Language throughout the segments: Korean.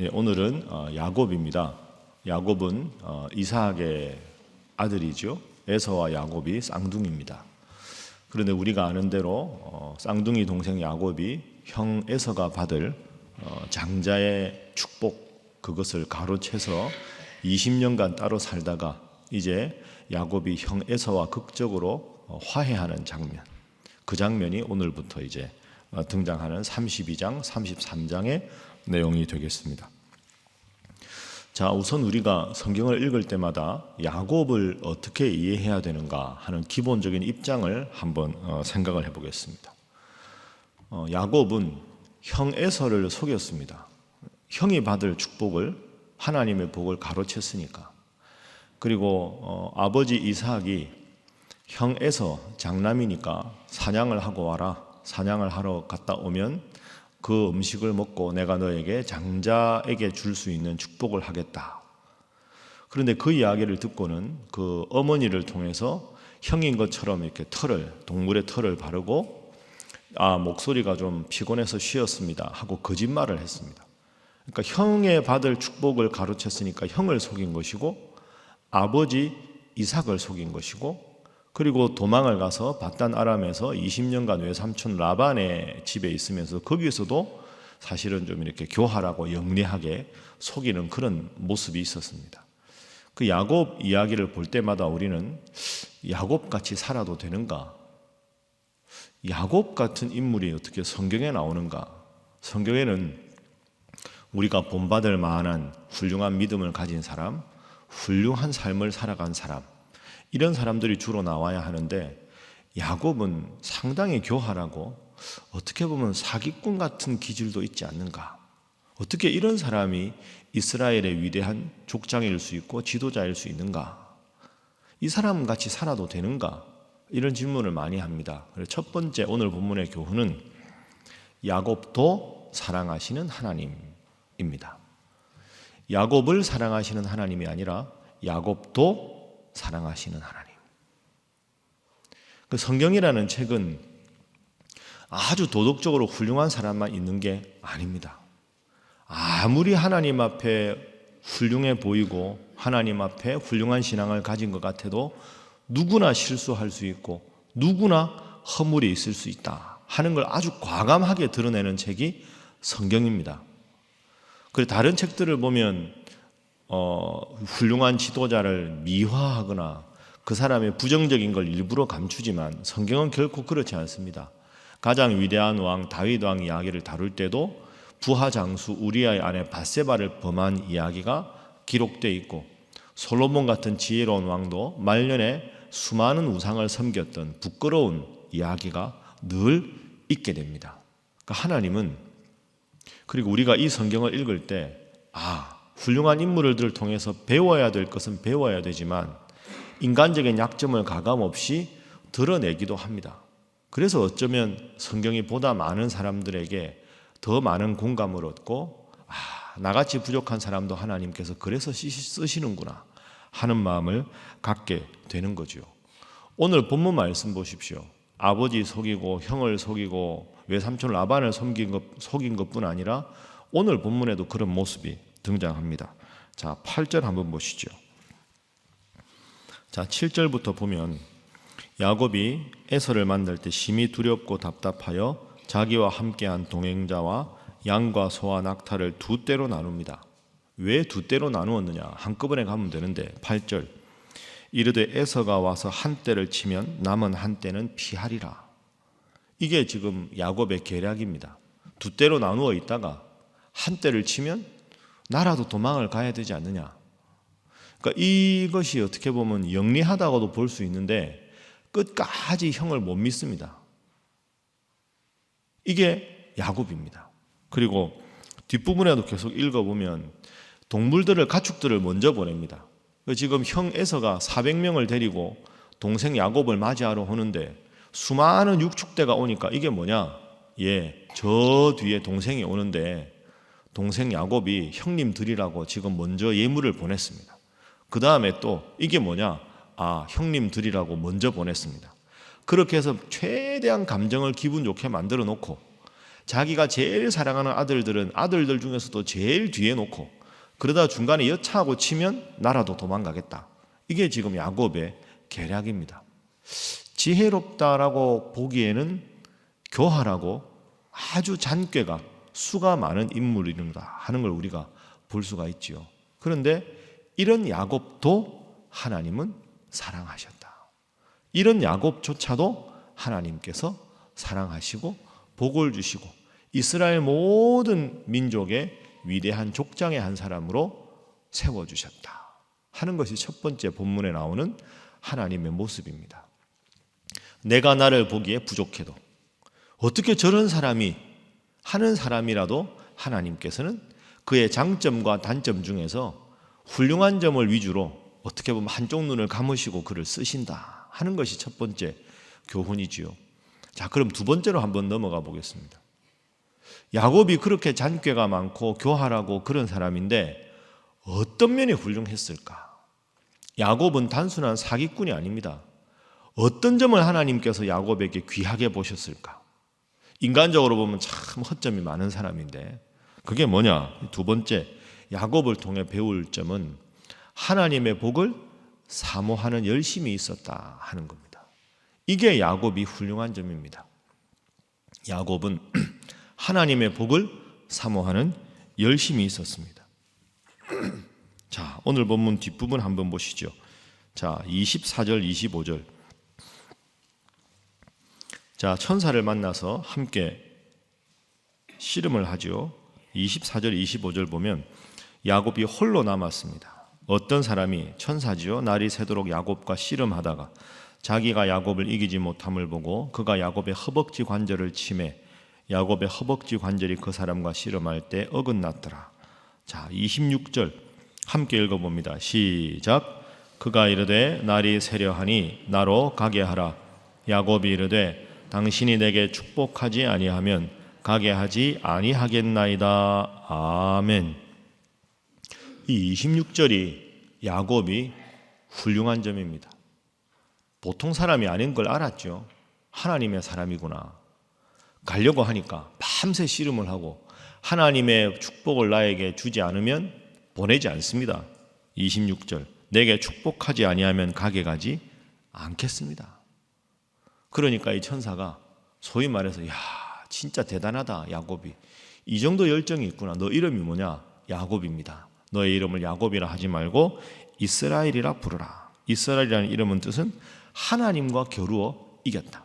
오늘은 야곱입니다. 야곱은 이삭의 아들이죠. 에서와 야곱이 쌍둥이입니다. 그런데 우리가 아는 대로 쌍둥이 동생 야곱이 형 에서가 받을 장자의 축복, 그것을 가로채서 20년간 따로 살다가 이제 야곱이 형 에서와 극적으로 화해하는 장면, 그 장면이 오늘부터 이제 등장하는 32장, 33장의 내용이 되겠습니다. 자, 우선 우리가 성경을 읽을 때마다 야곱을 어떻게 이해해야 되는가 하는 기본적인 입장을 한번 생각을 해보겠습니다. 야곱은 형 에서를 속였습니다. 형이 받을 축복을, 하나님의 복을 가로챘으니까. 그리고 아버지 이삭이 형 에서 장남이니까 사냥을 하고 와라, 사냥을 하러 갔다 오면 그 음식을 먹고 내가 너에게 장자에게 줄 수 있는 축복을 하겠다. 그런데 그 이야기를 듣고는 그 어머니를 통해서 형인 것처럼 이렇게 동물의 털을 바르고 목소리가 좀 피곤해서 쉬었습니다 하고 거짓말을 했습니다. 그러니까 형의 받을 축복을 가로챘으니까 형을 속인 것이고, 아버지 이삭을 속인 것이고, 그리고 도망을 가서 밧단 아람에서 20년간 외삼촌 라반의 집에 있으면서 거기에서도 사실은 좀 이렇게 교활하고 영리하게 속이는 그런 모습이 있었습니다. 그 야곱 이야기를 볼 때마다 우리는 야곱같이 살아도 되는가? 야곱 같은 인물이 어떻게 성경에 나오는가? 성경에는 우리가 본받을 만한 훌륭한 믿음을 가진 사람, 훌륭한 삶을 살아간 사람, 이런 사람들이 주로 나와야 하는데, 야곱은 상당히 교활하고 어떻게 보면 사기꾼 같은 기질도 있지 않는가? 어떻게 이런 사람이 이스라엘의 위대한 족장일 수 있고 지도자일 수 있는가? 이 사람 같이 살아도 되는가? 이런 질문을 많이 합니다. 그래서 첫 번째 오늘 본문의 교훈은 야곱도 사랑하시는 하나님입니다. 야곱을 사랑하시는 하나님이 아니라 야곱도 사랑하시는 하나님. 그 성경이라는 책은 아주 도덕적으로 훌륭한 사람만 있는 게 아닙니다. 아무리 하나님 앞에 훌륭해 보이고 하나님 앞에 훌륭한 신앙을 가진 것 같아도 누구나 실수할 수 있고 누구나 허물이 있을 수 있다 하는 걸 아주 과감하게 드러내는 책이 성경입니다. 그리고 다른 책들을 보면 훌륭한 지도자를 미화하거나 그 사람의 부정적인 걸 일부러 감추지만 성경은 결코 그렇지 않습니다. 가장 위대한 왕 다윗 왕 이야기를 다룰 때도 부하 장수 우리아의 아내 밧세바를 범한 이야기가 기록되어 있고, 솔로몬 같은 지혜로운 왕도 말년에 수많은 우상을 섬겼던 부끄러운 이야기가 늘 있게 됩니다. 그러니까 하나님은, 그리고 우리가 이 성경을 읽을 때 훌륭한 인물들을 통해서 배워야 될 것은 배워야 되지만 인간적인 약점을 가감없이 드러내기도 합니다. 그래서 어쩌면 성경이 보다 많은 사람들에게 더 많은 공감을 얻고 나같이 부족한 사람도 하나님께서 그래서 쓰시는구나 하는 마음을 갖게 되는 거죠. 오늘 본문 말씀 보십시오. 아버지 속이고 형을 속이고 외삼촌 라반을 속인 것뿐 아니라 오늘 본문에도 그런 모습이 등장합니다. 자, 8절 한번 보시죠. 자, 7절부터 보면 야곱이 에서를 만날 때 심히 두렵고 답답하여 자기와 함께한 동행자와 양과 소와 낙타를 두 떼로 나눕니다. 왜 두 떼로 나누었느냐? 한꺼번에 가면 되는데 8절 이르되 에서가 와서 한 떼를 치면 남은 한 떼는 피하리라. 이게 지금 야곱의 계략입니다. 두 떼로 나누어 있다가 한 떼를 치면 나라도 도망을 가야 되지 않느냐. 그러니까 이것이 어떻게 보면 영리하다고도 볼 수 있는데 끝까지 형을 못 믿습니다. 이게 야곱입니다. 그리고 뒷부분에도 계속 읽어보면 동물들을, 가축들을 먼저 보냅니다. 지금 형 에서가 400명을 데리고 동생 야곱을 맞이하러 오는데 수많은 육축대가 오니까 이게 뭐냐? 저 뒤에 동생이 오는데 동생 야곱이 형님 드리라고 지금 먼저 예물을 보냈습니다. 그 다음에 또 이게 뭐냐? 형님 드리라고 먼저 보냈습니다. 그렇게 해서 최대한 감정을 기분 좋게 만들어 놓고 자기가 제일 사랑하는 아들들은 아들들 중에서도 제일 뒤에 놓고 그러다 중간에 여차하고 치면 나라도 도망가겠다. 이게 지금 야곱의 계략입니다. 지혜롭다라고 보기에는 교활하고 아주 잔꾀가 수가 많은 인물이다 하는 걸 우리가 볼 수가 있지요. 그런데 이런 야곱도 하나님은 사랑하셨다. 이런 야곱조차도 하나님께서 사랑하시고 복을 주시고 이스라엘 모든 민족의 위대한 족장의 한 사람으로 세워주셨다 하는 것이 첫 번째 본문에 나오는 하나님의 모습입니다. 내가 나를 보기에 부족해도 어떻게 저런 사람이 하는 사람이라도 하나님께서는 그의 장점과 단점 중에서 훌륭한 점을 위주로 어떻게 보면 한쪽 눈을 감으시고 그를 쓰신다 하는 것이 첫 번째 교훈이지요. 자, 그럼 두 번째로 한번 넘어가 보겠습니다. 야곱이 그렇게 잔꾀가 많고 교활하고 그런 사람인데 어떤 면이 훌륭했을까? 야곱은 단순한 사기꾼이 아닙니다. 어떤 점을 하나님께서 야곱에게 귀하게 보셨을까? 인간적으로 보면 참 허점이 많은 사람인데 그게 뭐냐? 두 번째, 야곱을 통해 배울 점은 하나님의 복을 사모하는 열심이 있었다 하는 겁니다. 이게 야곱이 훌륭한 점입니다. 야곱은 하나님의 복을 사모하는 열심이 있었습니다. 자, 오늘 본문 뒷부분 한번 보시죠. 자, 24절, 25절. 자, 천사를 만나서 함께 씨름을 하죠. 24절, 25절 보면 야곱이 홀로 남았습니다. 어떤 사람이 천사지요. 날이 새도록 야곱과 씨름하다가 자기가 야곱을 이기지 못함을 보고 그가 야곱의 허벅지 관절을 치매 야곱의 허벅지 관절이 그 사람과 씨름할 때 어긋났더라. 자, 26절 함께 읽어봅니다. 시작. 그가 이르되 날이 새려하니 나로 가게 하라. 야곱이 이르되 당신이 내게 축복하지 아니하면 가게 하지 아니하겠나이다. 아멘. 이 26절이 야곱이 훌륭한 점입니다. 보통 사람이 아닌 걸 알았죠. 하나님의 사람이구나. 가려고 하니까 밤새 씨름을 하고 하나님의 축복을 나에게 주지 않으면 보내지 않습니다. 26절 내게 축복하지 아니하면 가게 가지 않겠습니다. 그러니까 이 천사가 소위 말해서 야 진짜 대단하다 야곱이. 이 정도 열정이 있구나. 너 이름이 뭐냐? 야곱입니다. 너의 이름을 야곱이라 하지 말고 이스라엘이라 부르라. 이스라엘이라는 이름은 뜻은 하나님과 겨루어 이겼다.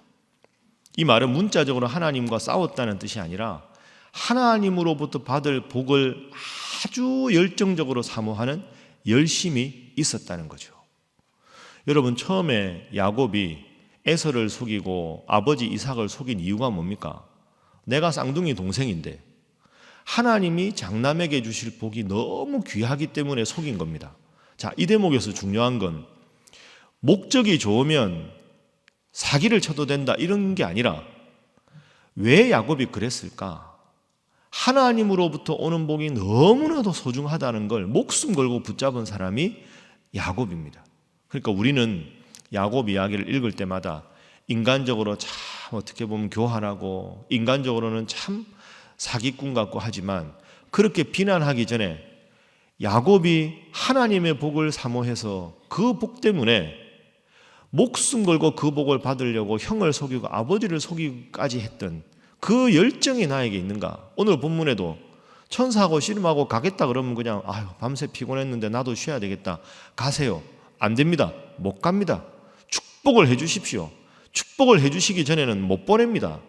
이 말은 문자적으로 하나님과 싸웠다는 뜻이 아니라 하나님으로부터 받을 복을 아주 열정적으로 사모하는 열심이 있었다는 거죠. 여러분, 처음에 야곱이 에서를 속이고 아버지 이삭을 속인 이유가 뭡니까? 내가 쌍둥이 동생인데 하나님이 장남에게 주실 복이 너무 귀하기 때문에 속인 겁니다. 자, 이 대목에서 중요한 건 목적이 좋으면 사기를 쳐도 된다 이런 게 아니라 왜 야곱이 그랬을까? 하나님으로부터 오는 복이 너무나도 소중하다는 걸 목숨 걸고 붙잡은 사람이 야곱입니다. 그러니까 우리는 야곱 이야기를 읽을 때마다 인간적으로 참 어떻게 보면 교활하고 인간적으로는 참 사기꾼 같고 하지만 그렇게 비난하기 전에 야곱이 하나님의 복을 사모해서 그 복 때문에 목숨 걸고 그 복을 받으려고 형을 속이고 아버지를 속이기까지 했던 그 열정이 나에게 있는가? 오늘 본문에도 천사하고 씨름하고 가겠다 그러면 그냥 아유 밤새 피곤했는데 나도 쉬어야 되겠다. 가세요. 안 됩니다. 못 갑니다. 축복을 해 주십시오. 축복을 해 주시기 전에는 못 보냅니다.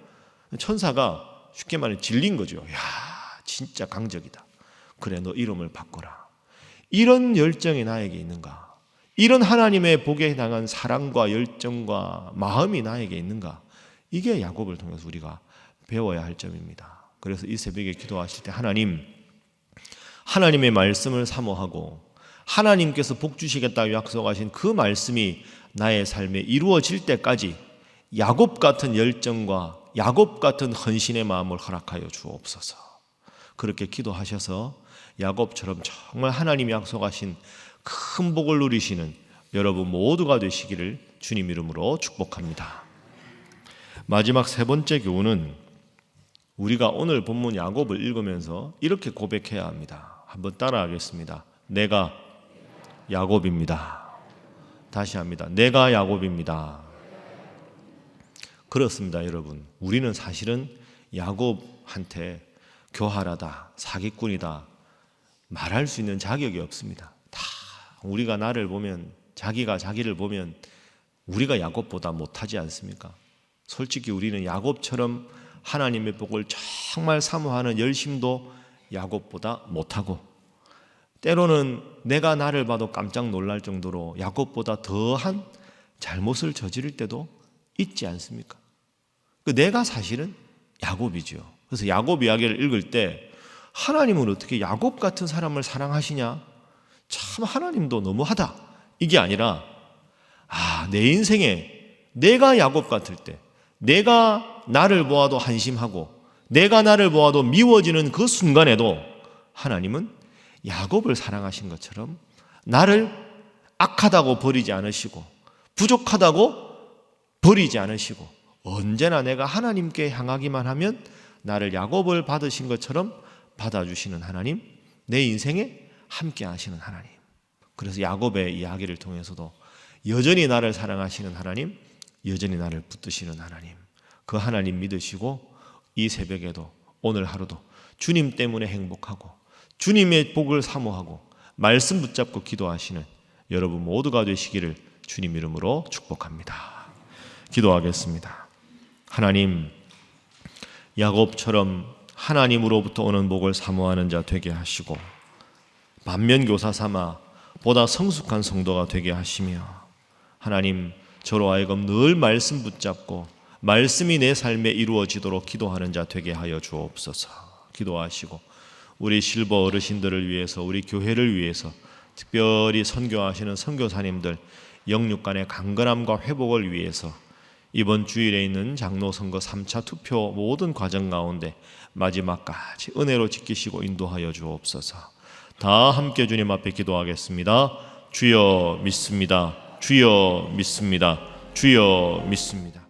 천사가 쉽게 말해 질린 거죠. 야 진짜 강적이다. 그래 너 이름을 바꿔라. 이런 열정이 나에게 있는가? 이런 하나님의 복에 당한 사랑과 열정과 마음이 나에게 있는가? 이게 야곱을 통해서 우리가 배워야 할 점입니다. 그래서 이 새벽에 기도하실 때 하나님의 말씀을 사모하고 하나님께서 복 주시겠다고 약속하신 그 말씀이 나의 삶에 이루어질 때까지 야곱 같은 열정과 야곱 같은 헌신의 마음을 허락하여 주옵소서. 그렇게 기도하셔서 야곱처럼 정말 하나님이 약속하신 큰 복을 누리시는 여러분 모두가 되시기를 주님 主 이름으로 축복합니다. 이름으로 축복합니다. 마지막 세 번째 교훈은 28절 29절. 28절 29절 보면 야곱이 홀로 남았습니다. 어떤 사람이 천사지요. 날이 새도록 야곱과 씨름하다가 자기가 야곱을 이기지 못함을 보고 그가 야곱의 허벅지 관절을 치매 야곱의 허벅지 관절이 그 사람과 씨름할 때 어긋났더라. 자, 26절 함께 읽어봅니다. 시작. 그가 이르되 날이 새려하니 나로 가게 하라. 야곱이 이르되 당신이 내게 축복하지 아니하면 가게 하지 아니하겠나이다. 아멘. 이 26절이 야곱이 훌륭한 점입니다. 보통 사람이 아닌 걸 알았죠. 하나님의 사람이구나. 가려고 하니까 밤새 씨름을 하고 하나님의 축복을 나에게 주지 않으면 보내지 않습니다. 그러니까 우리는 야곱 이야기를 읽을 때마다 인간적으로 참 어떻게 보면 교활하고 인간적으로는 참 사기꾼 같고 하지만 그렇게 비난하기 전에 야곱이 홀로 남았습니다. 우리가 오늘 본문 야곱을 읽으면서 이렇게 고백해야 합니다. 한번 따라하겠습니다. 내가 야곱입니다. 다시 합니다. 내가 야곱입니다. 그렇습니다, 여러분. 우리는 사실은 야곱한테 교활하다, 사기꾼이다 말할 수 있는 자격이 없습니다. 다 우리가 나를 보면, 자기가 자기를 보면 우리가 야곱보다 못하지 않습니까? 솔직히 우리는 야곱처럼 하나님의 복을 정말 사모하는 열심도 야곱보다 못하고, 때로는 내가 나를 봐도 깜짝 놀랄 정도로 야곱보다 더한 잘못을 저지를 때도 있지 않습니까? 내가 사실은 야곱이죠. 그래서 야곱 이야기를 읽을 때 하나님은 어떻게 야곱 같은 사람을 사랑하시냐? 참 하나님도 너무하다. 이게 아니라 내 인생에 내가 야곱 같을 때, 내가 나를 보아도 한심하고 내가 나를 보아도 미워지는 그 순간에도 하나님은 야곱을 사랑하신 것처럼 나를 악하다고 버리지 않으시고 부족하다고 버리지 않으시고 언제나 내가 하나님께 향하기만 하면 나를 야곱을 받으신 것처럼 받아주시는 하나님, 내 인생에 함께 하시는 하나님. 그래서 야곱의 이야기를 통해서도 여전히 나를 사랑하시는 하나님, 여전히 나를 붙드시는 하나님, 그 하나님 믿으시고 이 새벽에도 오늘 하루도 주님 때문에 행복하고 주님의 복을 사모하고 말씀 붙잡고 기도하시는 여러분 모두가 되시기를 주님 이름으로 축복합니다. 기도하겠습니다. 하나님, 야곱처럼 하나님으로부터 오는 복을 사모하는 자 되게 하시고 반면교사 삼아 보다 성숙한 성도가 되게 하시며, 하나님, 저로 하여금 늘 말씀 붙잡고 말씀이 내 삶에 이루어지도록 기도하는 자 되게 하여 주옵소서. 기도하시고 우리 실버 어르신들을 위해서, 우리 교회를 위해서, 특별히 선교하시는 선교사님들 영육간의 강건함과 회복을 위해서 이번 주일에 있는 장로 선거 3차 투표 모든 과정 가운데 마지막까지 은혜로 지키시고 인도하여 주옵소서. 다 함께 주님 앞에 기도하겠습니다. 주여 믿습니다. 주여 믿습니다. 주여 믿습니다.